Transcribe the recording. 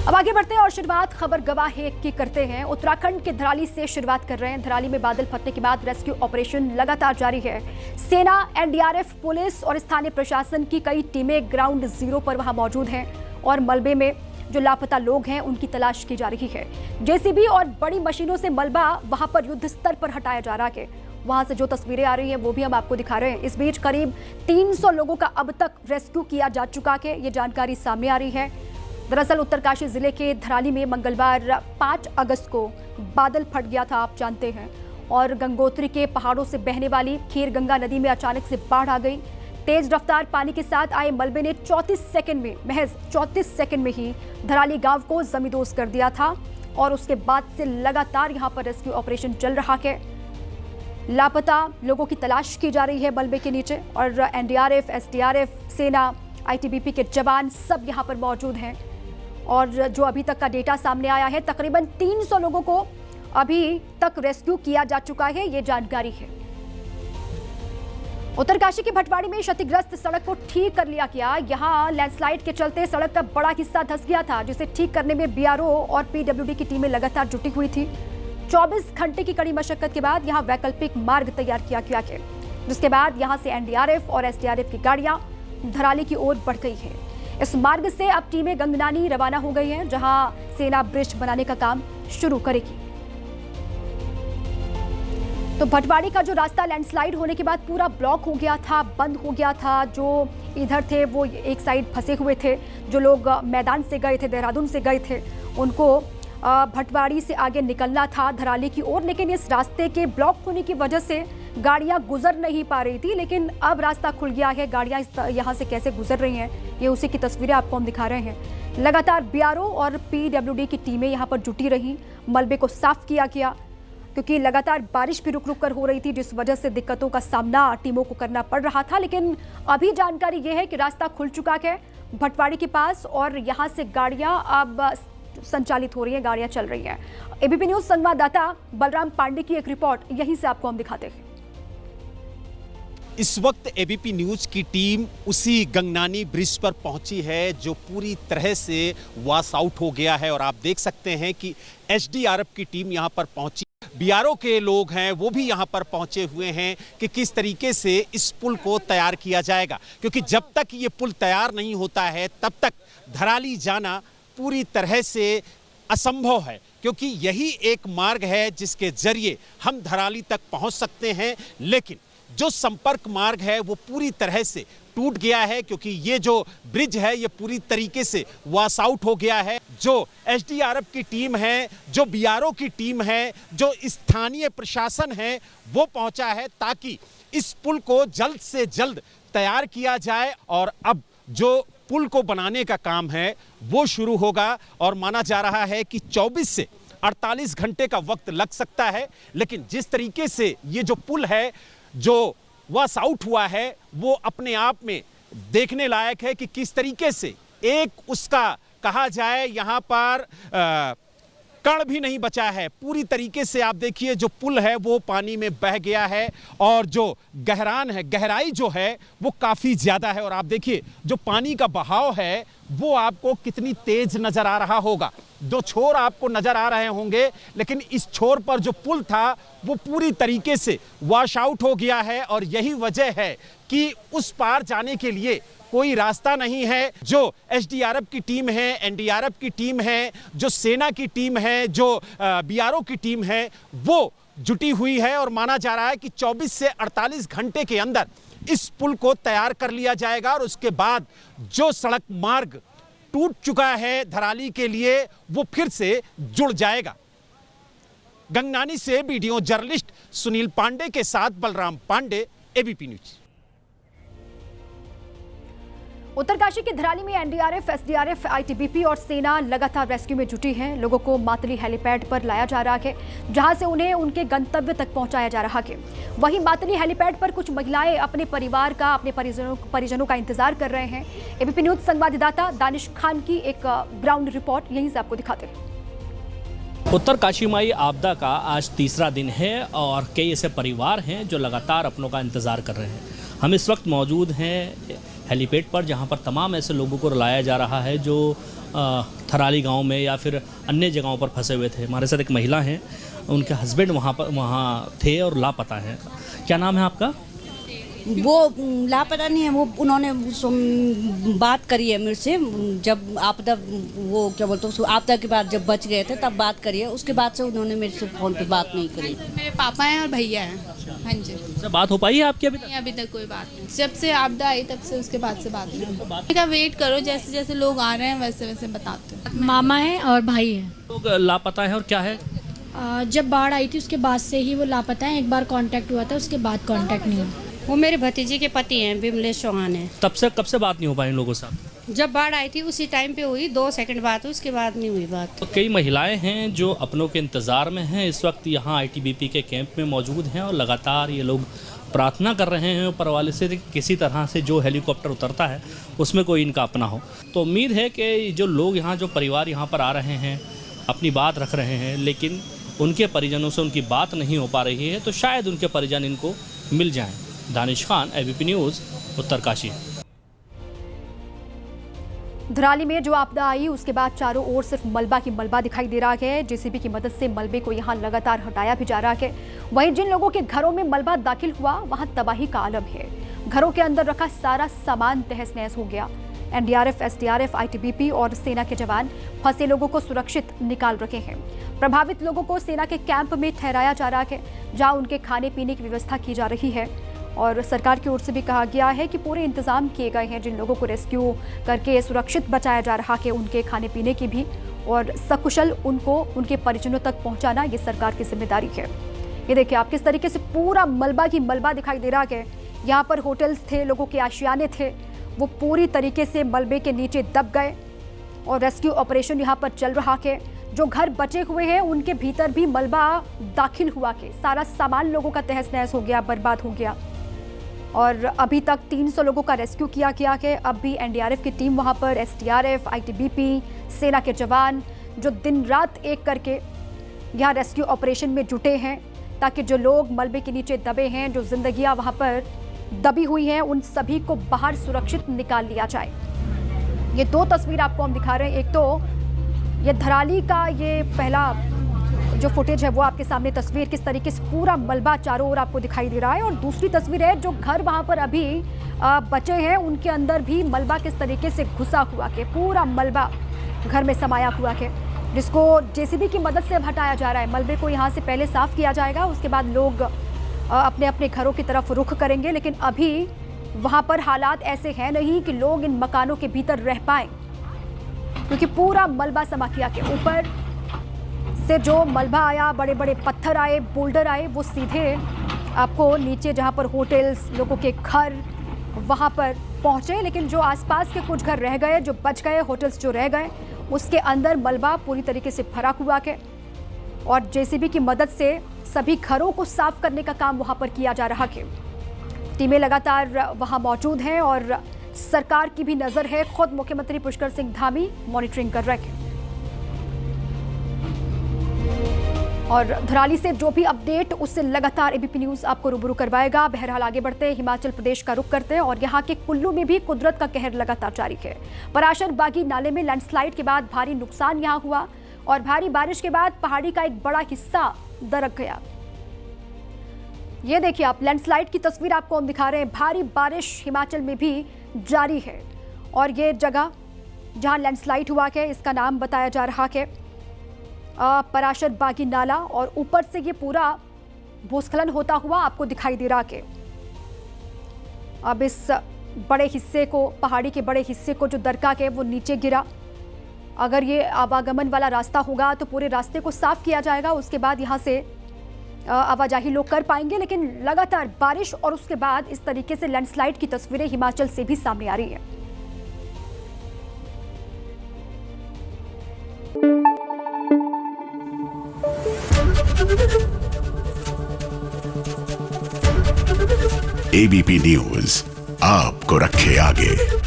अब आगे बढ़ते हैं और शुरुआत खबर गवाह एक की करते हैं। उत्तराखंड के धराली से शुरुआत कर रहे हैं। धराली में बादल फटने के बाद रेस्क्यू ऑपरेशन लगातार जारी है। सेना, एनडीआरएफ, पुलिस और स्थानीय प्रशासन की कई टीमें ग्राउंड जीरो पर वहां मौजूद हैं और मलबे में जो लापता लोग हैं उनकी तलाश की जा रही है। जेसीबी और बड़ी मशीनों से मलबा वहां पर युद्ध स्तर पर हटाया जा रहा है। वहां से जो तस्वीरें आ रही हैं वो भी हम आपको दिखा रहे हैं। इस बीच करीब 300 लोगों का अब तक रेस्क्यू किया जा चुका है, ये जानकारी सामने आ रही है। दरअसल उत्तरकाशी जिले के धराली में मंगलवार 5 अगस्त को बादल फट गया था, आप जानते हैं, और गंगोत्री के पहाड़ों से बहने वाली खीर गंगा नदी में अचानक से बाढ़ आ गई। तेज रफ्तार पानी के साथ आए मलबे ने 34 सेकंड में ही धराली गांव को जमींदोज कर दिया था और उसके बाद से लगातार यहां पर रेस्क्यू ऑपरेशन चल रहा है। लापता लोगों की तलाश की जा रही है मलबे के नीचे और एनडीआरएफ, एसडीआरएफ, सेना, आईटीबीपी के जवान सब यहां पर मौजूद हैं। और जो अभी तक का डेटा सामने आया है, तकरीबन 300 लोगों को अभी तक रेस्क्यू किया जा चुका है, ये जानकारी है। उत्तरकाशी के भटवाड़ी में क्षतिग्रस्त सड़क को ठीक कर लिया गया। यहां लैंडस्लाइड के चलते सड़क का बड़ा हिस्सा धंस गया था, जिसे ठीक करने में बीआरओ और पीडब्ल्यूडी की टीमें लगातार जुटी हुई थी। 24 घंटे की कड़ी मशक्कत के बाद यहां वैकल्पिक मार्ग तैयार किया गया है, जिसके बाद यहां से एनडीआरएफ और एसडीआरएफ की गाड़ियां धराली की ओर बढ़ गई है। इस मार्ग से अब टीमें गंगनानी रवाना हो गई हैं, जहां सेना ब्रिज बनाने का काम शुरू करेगी। तो भटवाड़ी का जो रास्ता लैंडस्लाइड होने के बाद पूरा ब्लॉक हो गया था, बंद हो गया था। जो इधर थे वो एक साइड फंसे हुए थे, जो लोग मैदान से गए थे, देहरादून से गए थे, उनको भटवाड़ी से आगे निकलना था धराली की ओर, लेकिन इस रास्ते के ब्लॉक होने की वजह से गाड़ियां गुजर नहीं पा रही थी। लेकिन अब रास्ता खुल गया है, गाड़ियां यहां से कैसे गुजर रही हैं ये उसी की तस्वीरें आपको हम दिखा रहे हैं। लगातार बीआरओ और पीडब्ल्यूडी की टीमें यहां पर जुटी रही, मलबे को साफ किया गया, क्योंकि लगातार बारिश भी रुक रुक कर हो रही थी, जिस वजह से दिक्कतों का सामना टीमों को करना पड़ रहा था। लेकिन अभी जानकारी ये है कि रास्ता खुल चुका है भटवाड़ी के पास और यहाँ से गाड़ियाँ अब संचालित हो रही हैं, गाड़ियाँ चल रही हैं। एबीपी न्यूज़ संवाददाता बलराम पांडे की एक रिपोर्ट यहीं से आपको हम दिखाते हैं। इस वक्त एबीपी न्यूज की टीम उसी गंगनानी ब्रिज पर पहुंची है जो पूरी तरह से वॉश आउट हो गया है और आप देख सकते हैं कि एसडीआरएफ की टीम यहां पर पहुंची। बीआरओ के लोग हैं वो भी यहां पर पहुंचे हुए हैं कि किस तरीके से इस पुल को तैयार किया जाएगा, क्योंकि जब तक ये पुल तैयार नहीं होता है तब तक धराली जाना पूरी तरह से असंभव है, क्योंकि यही एक मार्ग है जिसके जरिए हम धराली तक पहुंच सकते हैं। लेकिन जो संपर्क मार्ग है वो पूरी तरह से टूट गया है, क्योंकि ये जो ब्रिज है ये पूरी तरीके से वॉश आउट हो गया है। जो एसडीआरएफ की टीम है, जो बीआरओ की टीम है, जो स्थानीय प्रशासन है वो पहुंचा है ताकि इस पुल को जल्द से जल्द तैयार किया जाए और अब जो पुल को बनाने का काम है वो शुरू होगा और माना जा रहा है कि 24 से 48 घंटे का वक्त लग सकता है। लेकिन जिस तरीके से ये जो पुल है जो वॉश आउट हुआ है वो अपने आप में देखने लायक है कि किस तरीके से एक उसका कहा जाए यहाँ पर कण भी नहीं बचा है। पूरी तरीके से आप देखिए जो पुल है वो पानी में बह गया है और जो गहराई जो है वो काफ़ी ज़्यादा है। और आप देखिए जो पानी का बहाव है वो आपको कितनी तेज नज़र आ रहा होगा। दो छोर आपको नज़र आ रहे होंगे, लेकिन इस छोर पर जो पुल था वो पूरी तरीके से वॉश आउट हो गया है और यही वजह है कि उस पार जाने के लिए कोई रास्ता नहीं है। जो एसडीआरएफ की टीम है, एनडीआरएफ की टीम है, जो सेना की टीम है, जो बीआरओ की टीम है वो जुटी हुई है और माना जा रहा है कि 24 से 48 घंटे के अंदर इस पुल को तैयार कर लिया जाएगा और उसके बाद जो सड़क मार्ग टूट चुका है धराली के लिए वो फिर से जुड़ जाएगा। गंगनानी से वीडियो जर्नलिस्ट सुनील पांडे के साथ बलराम पांडे, एबीपी न्यूज। उत्तरकाशी के धराली में एनडीआरएफ, एसडीआरएफ, आईटीबीपी और सेना लगातार रेस्क्यू में जुटी हैं। लोगों को मातली हेलीपैड पर लाया जा रहा है, जहां से उन्हें उनके गंतव्य तक पहुंचाया जा रहा है। वहीं मातली हेलीपैड पर कुछ महिलाएं अपने परिवार का, अपने परिजनों का इंतजार कर रहे हैं। एबीपी न्यूज संवाददाता दानिश खान की एक ग्राउंड रिपोर्ट यहीं से आपको दिखाते हैं। उत्तरकाशी माई आपदा का आज तीसरा दिन है और कई ऐसे परिवार हैं जो लगातार अपनों का इंतजार कर रहे हैं। हम इस वक्त मौजूद हैं हेलीपैड पर, जहां पर तमाम ऐसे लोगों को लाया जा रहा है जो थराली गांव में या फिर अन्य जगहों पर फंसे हुए थे। हमारे साथ एक महिला हैं, उनके हस्बैंड वहाँ थे और लापता हैं। क्या नाम है आपका? वो लापता नहीं है, वो उन्होंने बात करी है मेरे से, जब आपदा वो क्या बोलते हैं आपदा के बाद जब बच गए थे तब बात करी है, उसके बाद से उन्होंने मेरे से फ़ोन पे बात नहीं करी। मेरे पापा हैं और भैया हैं। हाँ जी। उससे बात हो पाई है आपकी अभी तक? नहीं, अभी तक कोई बात नहीं। जब से आपदा आई तब से उसके बाद से बात नहीं। का वेट करो, जैसे जैसे लोग आ रहे हैं वैसे वैसे बताते हैं। मामा है और भाई है। लोग लापता है और क्या है? जब बाढ़ आई थी उसके बाद से ही वो लापता है। एक बार कांटेक्ट हुआ था, उसके बाद कांटेक्ट नहीं हुआ। वो मेरे भतीजे के पति हैं, विमलेश चौहान है। कब से बात नहीं हो पाई इन लोगों से आपकी? जब बाढ़ आई थी उसी टाइम पे हुई, 2 सेकंड बात हुई, उसके बाद नहीं हुई बात। तो कई महिलाएं हैं जो अपनों के इंतज़ार में हैं, इस वक्त यहाँ आईटीबीपी के कैंप में मौजूद हैं और लगातार ये लोग प्रार्थना कर रहे हैं ऊपर वाले से किसी तरह से जो हेलीकॉप्टर उतरता है उसमें कोई इनका अपना हो। तो उम्मीद है कि जो लोग यहाँ, जो परिवार यहाँ पर आ रहे हैं, अपनी बात रख रहे हैं, लेकिन उनके परिजनों से उनकी बात नहीं हो पा रही है, तो शायद उनके परिजन इनको मिल जाएं। Danish Khan, ABP News, Uttarkashi. धराली में जो आपदा आई उसके बाद चारों ओर सिर्फ मलबा ही मलबा दिखाई दे रहा है। जेसीबी की मदद से मलबे को यहां लगातार हटाया भी जा रहा है। वहीं जिन लोगों के घरों में मलबा दाखिल हुआ वहां तबाही का आलम है। घरों के अंदर रखा सारा सामान तहस नहस हो गया। एनडीआरएफ, एसडीआरएफ, आईटीबीपी और सेना के जवान फंसे लोगों को सुरक्षित निकाल रखे हैं। प्रभावित लोगों को सेना के कैंप में ठहराया जा रहा है, जहां उनके खाने पीने की व्यवस्था की जा रही है। और सरकार की ओर से भी कहा गया है कि पूरे इंतजाम किए गए हैं। जिन लोगों को रेस्क्यू करके सुरक्षित बचाया जा रहा है, उनके खाने पीने की भी और सकुशल उनको उनके परिजनों तक पहुंचाना ये सरकार की जिम्मेदारी है। ये देखिए आप किस तरीके से पूरा मलबा ही मलबा दिखाई दे रहा है। यहाँ पर होटल्स थे, लोगों के आशियाने थे, वो पूरी तरीके से मलबे के नीचे दब गए और रेस्क्यू ऑपरेशन यहाँ पर चल रहा है। जो घर बचे हुए हैं उनके भीतर भी मलबा दाखिल हुआ के सारा सामान लोगों का तहस नहस हो गया, बर्बाद हो गया। और अभी तक 300 लोगों का रेस्क्यू किया गया है। अब भी एनडीआरएफ की टीम वहां पर, एसडीआरएफ, आईटीबीपी, सेना के जवान जो दिन रात एक करके यहाँ रेस्क्यू ऑपरेशन में जुटे हैं, ताकि जो लोग मलबे के नीचे दबे हैं, जो जिंदगियां वहां पर दबी हुई हैं, उन सभी को बाहर सुरक्षित निकाल लिया जाए। ये 2 तस्वीर आपको हम दिखा रहे हैं। एक तो ये धराली का ये पहला जो फुटेज है वो आपके सामने तस्वीर, किस तरीके से पूरा मलबा चारों ओर आपको दिखाई दे रहा है। और दूसरी तस्वीर है जो घर वहां पर अभी बचे हैं, उनके अंदर भी मलबा किस तरीके से घुसा हुआ है। पूरा मलबा घर में समाया हुआ है, जिसको जेसीबी की मदद से हटाया जा रहा है। मलबे को यहाँ से पहले साफ किया जाएगा, उसके बाद लोग अपने अपने घरों की तरफ रुख करेंगे। लेकिन अभी वहां पर हालात ऐसे हैं नहीं कि लोग इन मकानों के भीतर रह पाए, क्योंकि पूरा मलबा समा किया के ऊपर से जो मलबा आया, बड़े बड़े पत्थर आए, बोल्डर आए, वो सीधे आपको नीचे जहां पर होटल्स, लोगों के घर, वहां पर पहुंचे। लेकिन जो आसपास के कुछ घर रह गए, जो बच गए, होटल्स जो रह गए, उसके अंदर मलबा पूरी तरीके से भरा हुआ है। और जेसीबी की मदद से सभी घरों को साफ करने का काम वहां पर किया जा रहा है। टीमें लगातार वहां मौजूद हैं और सरकार की भी नजर है। खुद मुख्यमंत्री पुष्कर सिंह धामी मॉनिटरिंग कर रहे हैं। और धराली से जो भी अपडेट उससे लगातार एबीपी न्यूज़ आपको रूबरू करवाएगा। बहरहाल आगे बढ़ते हैं, हिमाचल प्रदेश का रुख करते हैं और यहाँ के कुल्लू में भी कुदरत का कहर लगातार जारी है। पराशर बागी नाले में लैंडस्लाइड के बाद भारी नुकसान यहाँ हुआ और भारी बारिश के बाद पहाड़ी का एक बड़ा हिस्सा दरक गया। ये देखिए आप, लैंडस्लाइड की तस्वीर आपको हम दिखा रहे हैं। भारी बारिश हिमाचल में भी जारी है और ये जगह जहाँ लैंडस्लाइड हुआ है इसका नाम बताया जा रहा है पराशर बागी नाला। और ऊपर से ये पूरा भूस्खलन होता हुआ आपको दिखाई दे रहा है। अब इस बड़े हिस्से को, पहाड़ी के बड़े हिस्से को जो दरका है वो नीचे गिरा। अगर ये आवागमन वाला रास्ता होगा तो पूरे रास्ते को साफ किया जाएगा, उसके बाद यहाँ से आवाजाही लोग कर पाएंगे। लेकिन लगातार बारिश और उसके बाद इस तरीके से लैंडस्लाइड की तस्वीरें हिमाचल से भी सामने आ रही है। एबीपी न्यूज आपको रखे आगे।